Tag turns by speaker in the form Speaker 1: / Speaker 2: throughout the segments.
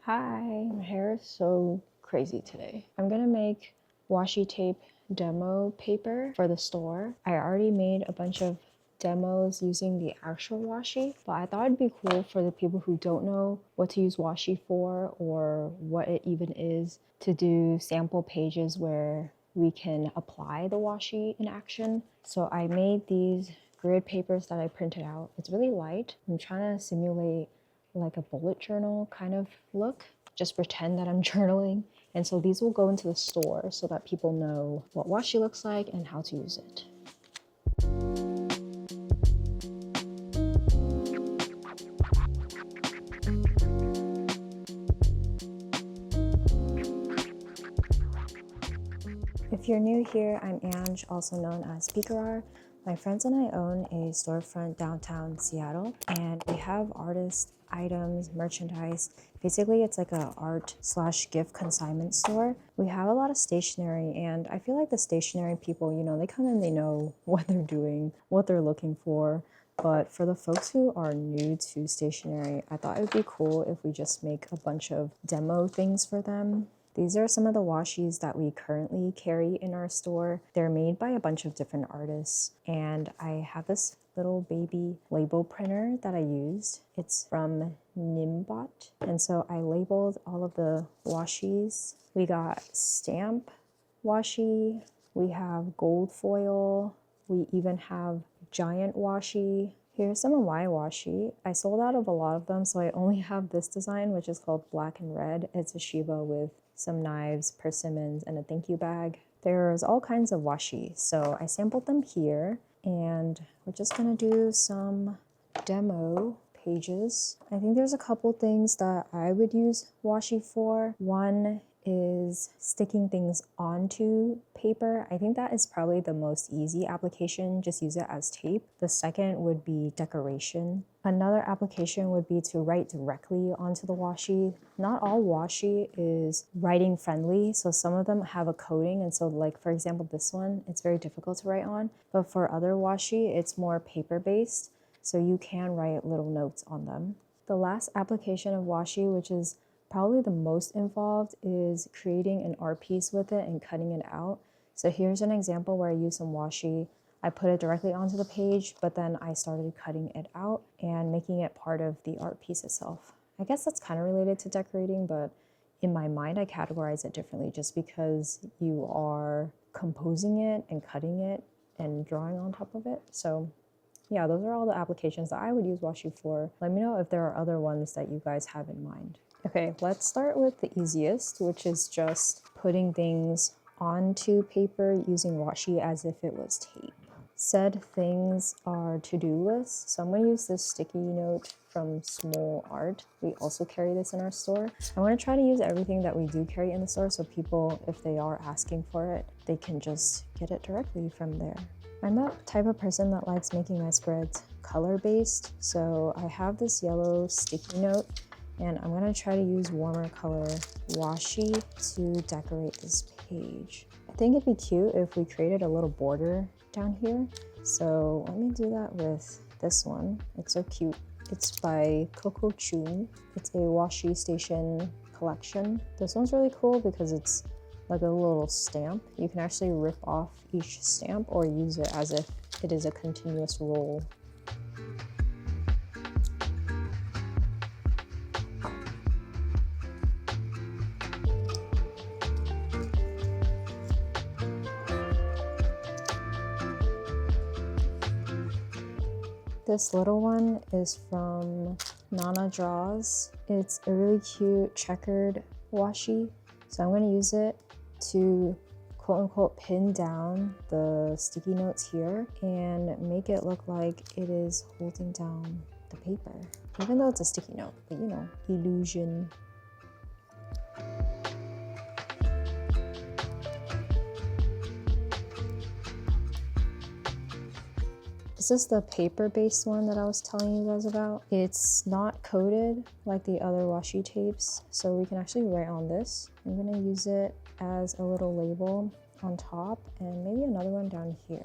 Speaker 1: Hi, my hair is so crazy today. I'm gonna make washi tape demo paper for the store. I already made a bunch of demos using the actual washi, but I thought it'd be cool for the people who don't know what to use washi for or what it even is to do sample pages where we can apply the washi in action. So I made these grid papers that I printed out. It's really light. I'm trying to simulate like a bullet journal kind of look. Just pretend that I'm journaling. And so these will go into the store so that people know what washi looks like and how to use it. If you're new here, I'm Ange, also known as Speaker. My friends and I own a storefront downtown Seattle, and we have artist items, merchandise. Basically, it's like a art/gift consignment store. We have a lot of stationery, and I feel like the stationery people, they come in, they know what they're doing, what they're looking for. But for the folks who are new to stationery, I thought it would be cool if we just make a bunch of demo things for them. These are some of the washis that we currently carry in our store. They're made by a bunch of different artists, and I have this little baby label printer that I used. It's from Nimbot, and so I labeled all of the washis. We got stamp washi, we have gold foil, we even have giant washi. Here's some of my washi. I sold out of a lot of them, so I only have this design, which is called Black and Red. It's a Shiba with some knives, persimmons, and a thank you bag. There's all kinds of washi, so I sampled them here, and we're just gonna do some demo pages. I think there's a couple things that I would use washi for. One is sticking things onto paper. I think that is probably the most easy application, just use it as tape. The second would be decoration. Another application would be to write directly onto the washi. Not all washi is writing friendly, so some of them have a coating, and so like for example this one, it's very difficult to write on, but for other washi, it's more paper based, so you can write little notes on them. The last application of washi, which is probably the most involved, is creating an art piece with it and cutting it out. So here's an example where I use some washi. I put it directly onto the page, but then I started cutting it out and making it part of the art piece itself. I guess that's kind of related to decorating, but in my mind, I categorize it differently just because you are composing it and cutting it and drawing on top of it. So yeah, those are all the applications that I would use washi for. Let me know if there are other ones that you guys have in mind. Okay, let's start with the easiest, which is just putting things onto paper using washi as if it was tape. Said things are to-do lists, so I'm going to use this sticky note from Small Art. We also carry this in our store. I want to try to use everything that we do carry in the store so people, if they are asking for it, they can just get it directly from there. I'm the type of person that likes making my spreads color-based, so I have this yellow sticky note, and I'm gonna try to use warmer color washi to decorate this page. I think it'd be cute if we created a little border down here. So let me do that with this one. It's so cute. It's by Coco Chun. It's a washi station collection. This one's really cool because it's like a little stamp. You can actually rip off each stamp or use it as if it is a continuous roll. This little one is from Nana Draws. It's a really cute checkered washi. So I'm gonna use it to quote unquote pin down the sticky notes here and make it look like it is holding down the paper. Even though it's a sticky note, but illusion. This is the paper-based one that I was telling you guys about. It's not coated like the other washi tapes, so we can actually write on this. I'm gonna use it as a little label on top and maybe another one down here.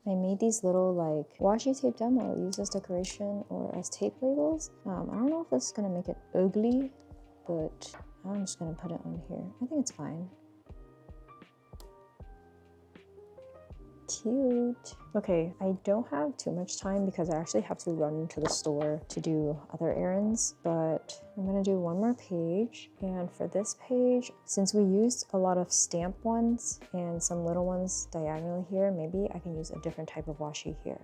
Speaker 1: I made these little like washi tape demo used as decoration or as tape labels. I don't know if this is gonna make it ugly, but I'm just gonna put it on here. I think it's fine. Cute. Okay, I don't have too much time because I actually have to run to the store to do other errands, but I'm gonna do one more page. And for this page, since we used a lot of stamp ones and some little ones diagonally here, maybe I can use a different type of washi here.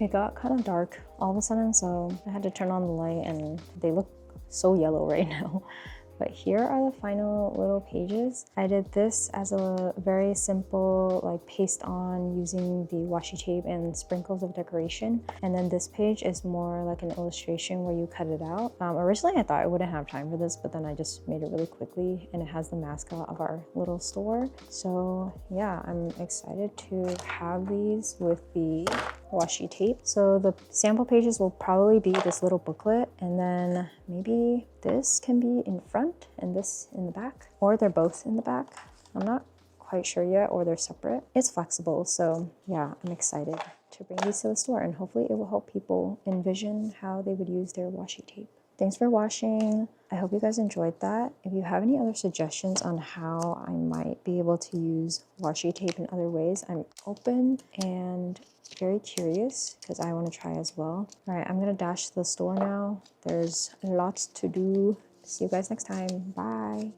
Speaker 1: It got kind of dark all of a sudden, so I had to turn on the light and they look so yellow right now. But here are the final little pages. I did this as a very simple like paste on using the washi tape and sprinkles of decoration. And then this page is more like an illustration where you cut it out. Originally I thought I wouldn't have time for this, but then I just made it really quickly, and it has the mascot of our little store. So yeah, I'm excited to have these with the washi tape. So the sample pages will probably be this little booklet, and then maybe this can be in front and this in the back, or they're both in the back. I'm not quite sure yet, or they're separate. It's flexible, so yeah, I'm excited to bring these to the store, and hopefully it will help people envision how they would use their washi tape. Thanks for watching. I hope you guys enjoyed that. If you have any other suggestions on how I might be able to use washi tape in other ways, I'm open and very curious because I want to try as well. All right, I'm gonna dash to the store now. There's lots to do. See you guys next time. Bye.